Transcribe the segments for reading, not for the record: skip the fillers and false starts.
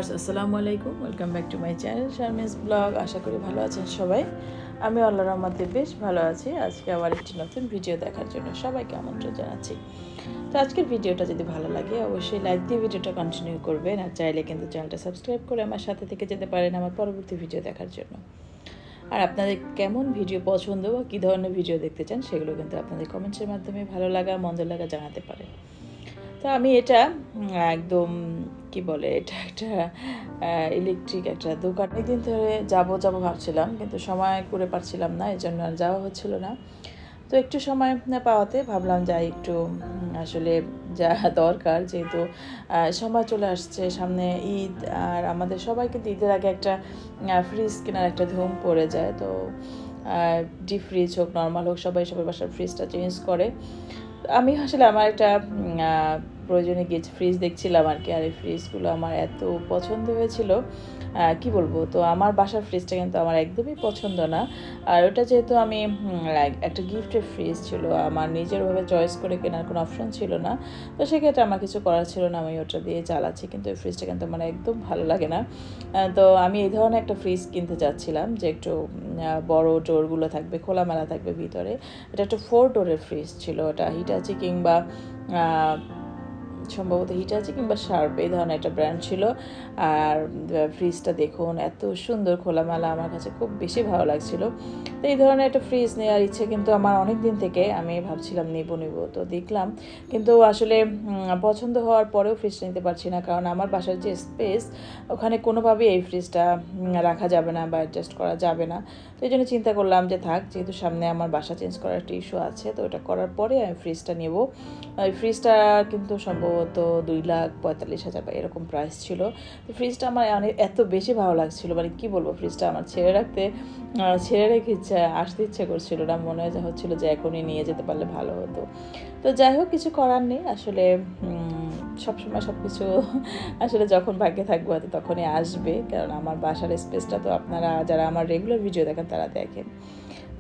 আসসালামু আলাইকুম, welcome back to my channel Sharmin's blog. আশা করি ভালো আছেন সবাই। আমি আল্লাহর রহমতে বেশ ভালো আছি। আজকে আবার একটি নতুন ভিডিও দেখার জন্য সবাইকে আমন্ত্রণ জানাচ্ছি। তো আজকের ভিডিওটা যদি ভালো লাগে অবশ্যই লাইক দিয়ে ভিডিওটা কন্টিনিউ করবেন, আর চাইলে কিন্তু চ্যানেলটা সাবস্ক্রাইব করে আমার সাথে থেকে যেতে পারেন আমার পরবর্তী ভিডিও দেখার জন্য। আর আপনাদের কেমন ভিডিও পছন্দ বা কী ধরনের ভিডিও দেখতে চান সেগুলো কিন্তু আপনাদের কমেন্টসের মাধ্যমে ভালো লাগা মন্দ লাগা জানাতে পারেন। তো আমি এটা একদম কি বলে, এটা একটা ইলেকট্রিক একটা দোকান। অনেকদিন ধরে যাবো ভাবছিলাম, কিন্তু সময় করে পারছিলাম না, এই জন্য আর যাওয়া হচ্ছিল না। তো একটু সময় পাওয়াতে ভাবলাম যাই একটু, আসলে যা দরকার, যেহেতু সময় চলে আসছে সামনে ঈদ, আর আমাদের সবাই কিন্তু ঈদের আগে একটা ফ্রিজ কেনার একটা ধুম পড়ে যায়। তো ডিপ ফ্রিজ হোক নর্মাল হোক, সবাই বাসার ফ্রিজটা চেঞ্জ করে। আমি আসলে আমার একটা প্রয়োজনে গিয়েছি ফ্রিজ দেখছিলাম আর কি। আর এই ফ্রিজগুলো আমার এত পছন্দ হয়েছিল, কি বলবো। তো আমার বাসার ফ্রিজটা কিন্তু আমার একদমই পছন্দ না। আর ওটা যেহেতু আমি একটা গিফটের ফ্রিজ ছিল, আমার নিজেরভাবে চয়েস করে কেনার কোনো অপশন ছিল না। তো সেক্ষেত্রে আমার কিছু করার ছিল না, আমি ওটা দিয়ে চালাচ্ছি। কিন্তু এই ফ্রিজটা কিন্তু আমার একদম ভালো লাগে না। তো আমি এই ধরনের একটা ফ্রিজ কিনতে চাচ্ছিলাম, যে একটু বড় ডোরগুলো থাকবে, খোলামেলা থাকবে ভিতরে। এটা একটা 4 ডোরের ফ্রিজ ছিল। এটা হিটাচি কিংবা সম্ভবত হিটাচি কিংবা শার্প এই ধরনের একটা ব্র্যান্ড ছিল। আর ফ্রিজটা দেখুন এত সুন্দর খোলামেলা, আমার কাছে খুব বেশি ভালো লাগছিল। তো এই ধরনের একটা ফ্রিজ নেওয়ার ইচ্ছে কিন্তু আমার অনেক দিন থেকে, আমি ভাবছিলাম নেব। তো দেখলাম, কিন্তু আসলে পছন্দ হওয়ার পরেও ফ্রিজটা নিতে পারছি না, কারণ আমার বাসার যে স্পেস, ওখানে কোনোভাবেই এই ফ্রিজটা রাখা যাবে না বা অ্যাডজাস্ট করা যাবে না। তো এই জন্য চিন্তা করলাম যে থাক, যেহেতু সামনে আমার বাসা চেঞ্জ করার একটা ইস্যু আছে, তো এটা করার পরে আমি ফ্রিজটা নেব। এই ফ্রিজটা কিন্তু সম্ভবত 2,45,000 বা এরকম প্রাইস ছিল। তো ফ্রিজটা আমার এত বেশি ভালো লাগছিল, মানে কী বলবো, ফ্রিজটা আমার ছেড়ে রেখে আসতে ইচ্ছে করছিল না, মনে হচ্ছিল যে এখনই নিয়ে যেতে পারলে ভালো হতো। তো যাই হোক, কিছু করার নেই আসলে। সবসময় সব কিছু আসলে যখন ভাগ্যে থাকবো হয়তো তখনই আসবে, কারণ আমার বাসার স্পেসটা তো আপনারা যারা আমার রেগুলার ভিডিও দেখেন তারা দেখেন।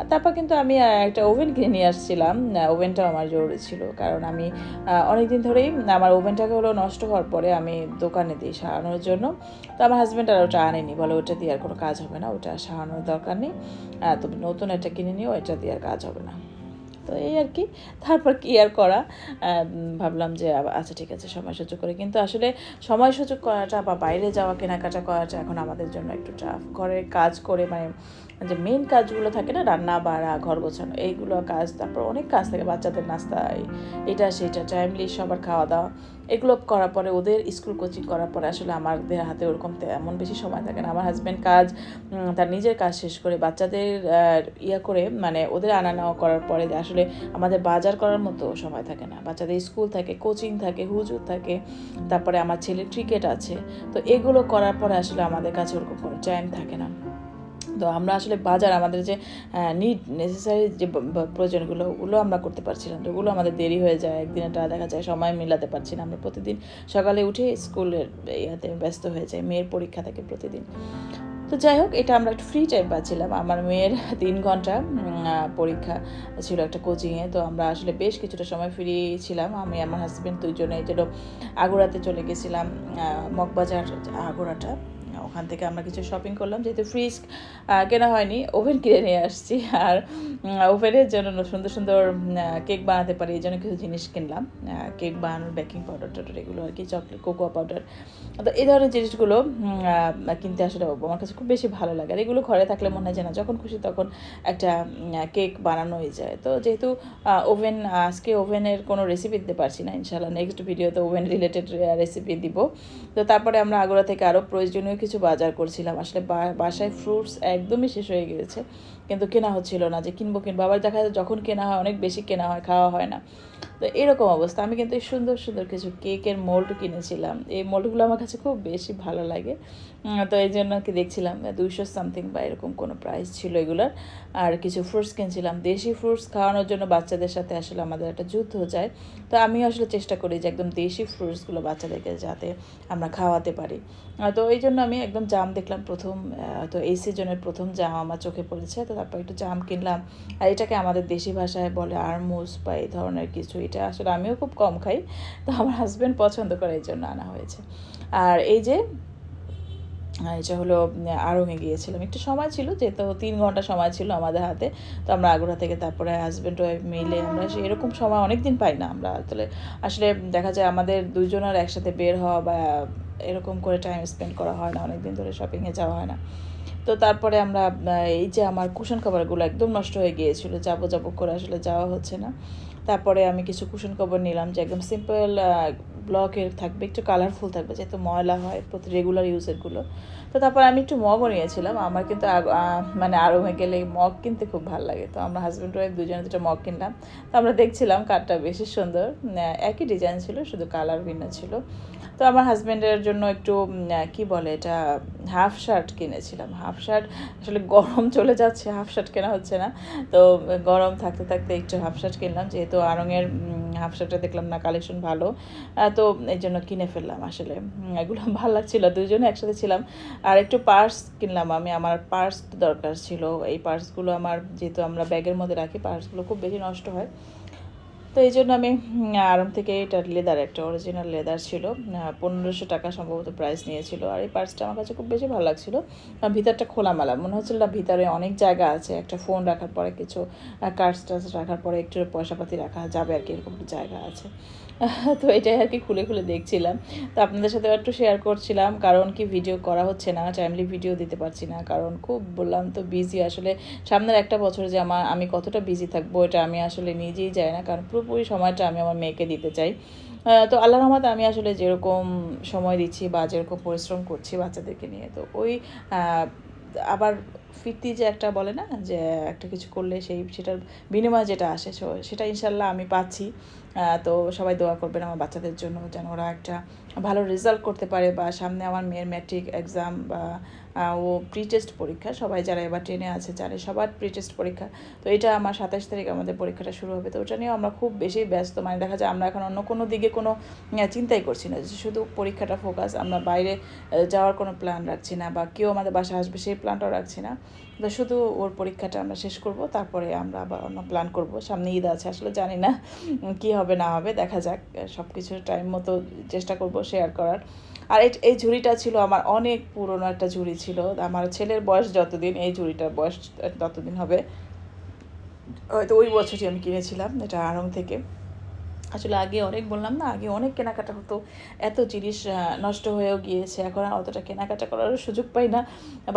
আর তারপর কিন্তু আমি একটা ওভেন কিনে নিয়ে আসছিলাম। ওভেনটাও আমার জরুরি ছিল, কারণ আমি অনেক দিন ধরেই আমার ওভেনটাকে নষ্ট হওয়ার পরে আমি দোকানে দিই সারানোর জন্য। তো আমার হাজব্যান্ড আর ওটা আনেনি, বলে ওটা দিয়ে আর কোনো কাজ হবে না, ওটা সারানোর দরকার নেই, তুমি নতুন একটা কিনে নিও, এটা দিয়ে আর কাজ হবে না। তো এই আর কি, তারপর কি আর করা, ভাবলাম যে আচ্ছা ঠিক আছে সময় সুযোগ করে। কিন্তু আসলে সময় সুযোগ করাটা বা বাইরে যাওয়া কেনাকাটা করাটা এখন আমাদের জন্য একটু টাফ। ঘরের কাজ করে, মানে যে মেন কাজগুলো থাকে না, রান্না বাড়া ঘর গোছানো এইগুলো কাজ, তারপর অনেক কাজ থাকে, বাচ্চাদের নাস্তা এটা সেটা টাইমলি সবার খাওয়া দাওয়া, এগুলো করার পরে ওদের স্কুল কোচিং করার পরে আসলে আমাদের হাতে ওরকম তেমন বেশি সময় থাকে না। আমার হাজব্যান্ড তার নিজের কাজ শেষ করে বাচ্চাদের করে, মানে ওদের আনা নেওয়া করার পরে আসলে আমাদের বাজার করার মতো সময় থাকে না। বাচ্চাদের স্কুল থাকে, কোচিং থাকে, হুজুর থাকে, তারপরে আমার ছেলের ক্রিকেট আছে। তো এগুলো করার পরে আসলে আমাদের কাছে ওরকম কোনো টাইম থাকে না। তো আমরা আসলে বাজার, আমাদের যে নেসেসারি যে প্রয়োজনগুলো, ওগুলো আমরা করতে পারছিলাম, তো ওগুলো আমাদের দেরি হয়ে যায়, একদিনটা দেখা যায় সময় মিলাতে পারছি না। আমরা প্রতিদিন সকালে উঠে স্কুলের ইয়াতে ব্যস্ত হয়ে যাই, মেয়ের পরীক্ষা থাকে প্রতিদিন। তো যাই হোক, এটা আমরা একটু ফ্রি টাইম পাচ্ছিলাম। আমার মেয়ের 3 ঘন্টা পরীক্ষা ছিল একটা কোচিংয়ে, তো আমরা আসলে বেশ কিছুটা সময় ফ্রি ছিলাম। আমি আমার হাজব্যান্ড দুইজনে যেন আগুরাতে চলে গেছিলাম, মগবাজার আগুরাটা, ওখান থেকে আমরা কিছু শপিং করলাম। যেহেতু ফ্রিজ কেনা হয়নি, ওভেন কিনে নিয়ে আসছি। আর ওভেনের জন্য সুন্দর সুন্দর কেক বানাতে পারি, এই জন্য কিছু জিনিস কিনলাম। কেক বানানোর বেকিং পাউডার টাউডার এগুলো আর কি, চকলেট কোকোয়া পাউডার। তো এই ধরনের জিনিসগুলো কিনতে আসলে আমার কাছে খুব বেশি ভালো লাগে। আর এগুলো ঘরে থাকলে মনে হয় যে না, যখন খুশি তখন একটা কেক বানানোই যায়। তো যেহেতু আজকে ওভেনের কোনো রেসিপি দিতে পারছি না, ইনশাআল্লাহ নেক্সট ভিডিওতে ওভেন রিলেটেড রেসিপি দিব। তো তারপরে আমরা আগুরা থেকে আরও প্রয়োজনীয় কিছু বাজার করছিলাম। আসলে বাসায় ফ্রুটস একদমই শেষ হয়ে গিয়েছে, কিন্তু কেনা হচ্ছিল না, যে কিনবো। আবার দেখা যায় যখন কেনা হয় অনেক বেশি কেনা হয়, খাওয়া হয় না। তো এরকম অবস্থা। আমি কিন্তু সুন্দর সুন্দর কিছু কেকের মোল্ড কিনেছিলাম, এই মোল্ডগুলো আমার কাছে খুব বেশি ভালো লাগে। তো এই জন্য কি দেখছিলাম 200 সামথিং বা এরকম কোনো প্রাইস ছিল এগুলোর। আর কিছু ফ্রুটস কিনছিলাম, দেশি ফ্রুটস খাওয়ানোর জন্য বাচ্চাদের সাথে আসলে আমাদের একটা যুদ্ধ যায়। তো আমি আসলে চেষ্টা করি যে একদম দেশি ফ্রুটসগুলো বাচ্চাদেরকে যাতে আমরা খাওয়াতে পারি। তো এই জন্য আমি একদম জাম দেখলাম প্রথম, তো এই সিজনের প্রথম জাম আমার চোখে পড়েছে। তো তারপর একটু জাম কিনলাম। আর এটাকে আমাদের দেশি ভাষায় বলে আরমুজ বা এই ধরনের কিছু। এটা আসলে আমিও খুব কম খাই, তো আমার হাজব্যান্ড পছন্দ করে, এই জন্য আনা হয়েছে। আর এই যে এটা হলো আড়ংয়ে গিয়েছিলাম। একটু সময় ছিল, যেহেতু 3 ঘন্টা সময় ছিল আমাদের হাতে। তো আমরা আগুরা থেকে তারপরে হাজব্যান্ড ওয়াইফ মিলে আমরা এরকম সময় অনেক দিন পাই না আমরা। তাহলে আসলে দেখা যায় আমাদের দুজনের একসাথে বের হওয়া বা এরকম করে টাইম স্পেন্ড করা হয় না, অনেক দিন ধরে শপিংয়ে যাওয়া হয় না। তো তারপরে আমরা এই যে আমার কুশন কভারগুলো একদম নষ্ট হয়ে গিয়েছিল, যাবো করে আসলে যাওয়া হচ্ছে না। তারপরে আমি কিছু কুশন কভার নিলাম যে একদম সিম্পল ব্লকের থাকবে, একটু কালারফুল থাকবে, যেহেতু ময়লা হয় প্রতি রেগুলার ইউজেরগুলো। তো তারপর আমি একটু মগও নিয়েছিলাম। আমার কিন্তু মানে আড়ংয়ে গেলে মগ কিনতে খুব ভালো লাগে। তো আমরা হাজব্যান্ড ওয়াইফ দুজনে দুটো মগ কিনলাম। তো আমরা দেখছিলাম কারটা বেশি সুন্দর, একই ডিজাইন ছিল, শুধু কালার ভিন্ন ছিল। তো আমার হাজব্যান্ডের জন্য একটু কি বলে এটা, হাফ শার্ট কিনেছিলাম। হাফ শার্ট আসলে গরম চলে যাচ্ছে, হাফ শার্ট কেনা হচ্ছে না। তো গরম থাকতে থাকতে একটু হাফ শার্ট কিনলাম, যেহেতু আড়ংয়ের হাফ শার্টটা দেখলাম না কালেকশন ভালো। তো এই জন্য কিনে ফেললাম। আসলে এগুলো ভালো লাগছিল, দুজনে একসাথে ছিলাম। আর একটু পার্স কিনলাম আমি, আমার পার্স দরকার ছিল। এই পার্সগুলো আমার, যেহেতু আমরা ব্যাগের মধ্যে রাখি, পার্সগুলো খুব বেশি নষ্ট হয়। তো এই জন্য আমি আড়ং থেকে এটা লেদার, একটা অরিজিনাল লেদার ছিল, 1500 টাকা সম্ভবত প্রাইস নিয়েছিল। আর এই পার্সটা আমার কাছে খুব বেশি ভালো লাগছিল। ভিতরটা খোলামেলা মনে হচ্ছিল না, ভিতরে অনেক জায়গা আছে, একটা ফোন রাখার পরে, কিছু কার্ডস টার্স রাখার পরে একটু পয়সাপাতি রাখা যাবে আর কি, এরকম একটা জায়গা আছে। তো এটাই আর কি খুলে খুলে দেখছিলাম। তো আপনাদের সাথে একটু শেয়ার করছিলাম, কারণ কি ভিডিও করা হচ্ছে না, টাইমলি ভিডিও দিতে পারছি না, কারণ খুব বললাম তো বিজি। আসলে সামনের একটা বছর যে আমি কতটা বিজি থাকবো এটা আমি আসলে নিজেই যাই না, কারণ পুরোপুরি সময়টা আমি আমার মেয়েকে দিতে চাই। তো আল্লাহর রহমতে আমি আসলে যেরকম সময় দিচ্ছি বা যেরকম পরিশ্রম করছি বাচ্চাদেরকে নিয়ে, তো ওই আবার ফিরতি যে একটা বলে না, যে একটা কিছু করলে সেটার বিনিময়ে যেটা আসে, সেটা ইনশাল্লাহ আমি পাচ্ছি। তো সবাই দোয়া করবেন আমার বাচ্চাদের জন্য, যেন ওরা একটা ভালো রেজাল্ট করতে পারে, বা সামনে আমার মেয়ের ম্যাট্রিক এক্সাম বা ও প্রি টেস্ট পরীক্ষা, সবাই যারা এবার টেনে আছে জানে সবার প্রি টেস্ট পরীক্ষা। তো এটা আমার 27 তারিখ আমাদের পরীক্ষাটা শুরু হবে। তো ওটা নিয়েও আমরা খুব বেশি ব্যস্ত, মানে দেখা যায় আমরা এখন অন্য কোনো দিকে কোনো চিন্তাই করছি না, যে শুধু পরীক্ষাটা ফোকাস। আমরা বাইরে যাওয়ার কোনো প্ল্যান রাখছি না, বা কেউ আমাদের বাসায় আসবে সেই প্ল্যানটাও রাখছি না। তো শুধু ওর পরীক্ষাটা আমরা শেষ করব, তারপরে আমরা আবার অন্য প্ল্যান করব। সামনে ঈদ আছে, আসলে জানি না কী হবে না হবে, দেখা যাক। সব কিছু টাইম মতো চেষ্টা করব শেয়ার করার। আর এই ঝুড়িটা ছিল আমার অনেক পুরনো একটা ঝুড়ি ছিল, আমার ছেলের বয়স যতদিন, এই ঝুড়িটার বয়স ততদিন হবে। হয়তো ওই বছরই আমি কিনেছিলাম এটা আড়ং থেকে। আসলে আগে অনেক, বললাম না, আগে অনেক কেনাকাটা হতো, এত জিনিস নষ্ট হয়েও গিয়েছে, এখন আর অতটা কেনাকাটা করারও সুযোগ পাই না।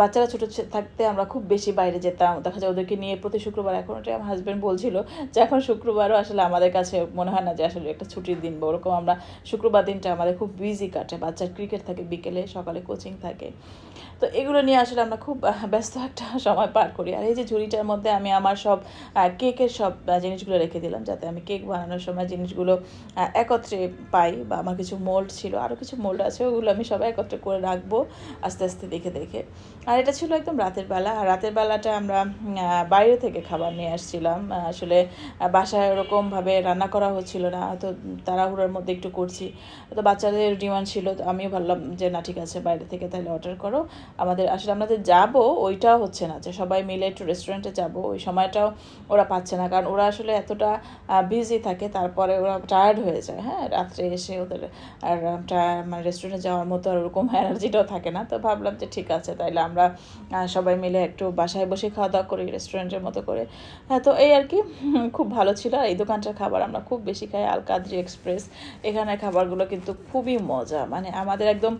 বাচ্চারা ছোটো থাকতে আমরা খুব বেশি বাইরে যেতাম, দেখা যায় ওদেরকে নিয়ে প্রতি শুক্রবার। এখন ওটা আমার হাজব্যান্ড বলছিল যে এখন শুক্রবারও আসলে আমাদের কাছে মনে হয় না যে আসলে একটা ছুটির দিন, বা ওরকম আমরা শুক্রবার দিনটা আমাদের খুব বিজি কাটে। বাচ্চার ক্রিকেট থাকে বিকেলে, সকালে কোচিং থাকে। তো এগুলো নিয়ে আসলে আমরা খুব ব্যস্ত একটা সময় পার করি। আর এই যে ঝুড়িটার মধ্যে আমি আমার সব কেকের সব জিনিসগুলো রেখে দিলাম, যাতে আমি কেক বানানোর সময় জিনিসগুলো একত্রে পাই। বা আমার কিছু মোল্ড ছিল, আরও কিছু মোল্ড আছে, ওগুলো আমি সবাই একত্রে করে রাখবো আস্তে আস্তে দেখে দেখে। আর এটা ছিল একদম রাতের বেলা। আর রাতের বেলাটা আমরা বাইরে থেকে খাবার নিয়ে আসছিলাম। আসলে বাসায় ওরকমভাবে রান্না করা হচ্ছিল না, তো তাড়াহুড়োর মধ্যে একটু করছি। তো বাচ্চাদের ডিমান্ড ছিল, তো আমিও ভাবলাম যে না ঠিক আছে, বাইরে থেকে তাহলে অর্ডার করো। আসলে আমাদের যাবো ওইটাও হচ্ছে না, যে সবাই মিলে একটু রেস্টুরেন্টে যাব, ওই সময়টাও ওরা পাচ্ছে না, কারণ ওরা আসলে এতটা বিজি থাকে, তারপরে ওরা টায়ার্ড হয়ে যায়। হ্যাঁ, রাত্রে এসে ওদের আর মানে রেস্টুরেন্টে যাওয়ার মতো আর ওরকম এনার্জিটাও থাকে না। তো ভাবলাম যে ঠিক আছে, তাইলে আমরা সবাই মিলে একটু বাসায় বসে খাওয়া দাওয়া করি রেস্টুরেন্টের মতো করে। হ্যাঁ, তো এই আর কি, খুব ভালো ছিল। আর এই দোকানটার খাবার আমরা খুব বেশি খাই, আল কাদরি এক্সপ্রেস। এখানের খাবারগুলো কিন্তু খুবই মজা, মানে আমাদের একদম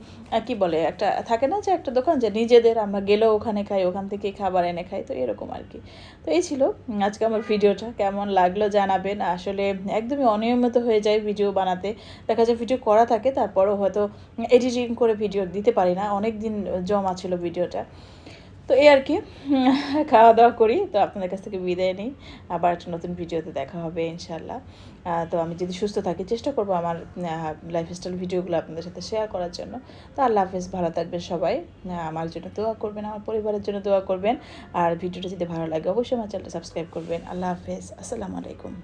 কি বলে, একটা থাকে না যে একটা দোকান যে নিজেদের, আমরা গেলেও ওখানে খাই, ওখান থেকেই খাবার এনে খাই, তো এরকম আর কি। তো এই ছিল আজকে আমার ভিডিওটা, কেমন লাগলো জানাবেন। আসলে একদমই অনিয়মিত হয়ে যায় ভিডিও বানাতে, দেখা যায় ভিডিও করা থাকে, তারপরও হয়তো এডিটিং করে ভিডিও দিতে পারি না, অনেক দিন জমা ছিল ভিডিওটা। তো এই আর কি, খাওয়া দাওয়া করি, তো আপনাদের কাছ থেকে বিদায় নিই। আবার একটা নতুন ভিডিওতে দেখা হবে ইনশাল্লাহ। তো আমি যদি সুস্থ থাকি চেষ্টা করবো আমার লাইফস্টাইল ভিডিওগুলো আপনাদের সাথে শেয়ার করার জন্য। তো আল্লাহ হাফেজ, ভালো থাকবেন সবাই। আমার জন্য দোয়া করবেন, আমার পরিবারের জন্য দোয়া করবেন। আর ভিডিওটা যদি ভালো লাগে অবশ্যই আমার চ্যানেলটা সাবস্ক্রাইব করবেন। আল্লাহ হাফেজ, আসসালামু আলাইকুম।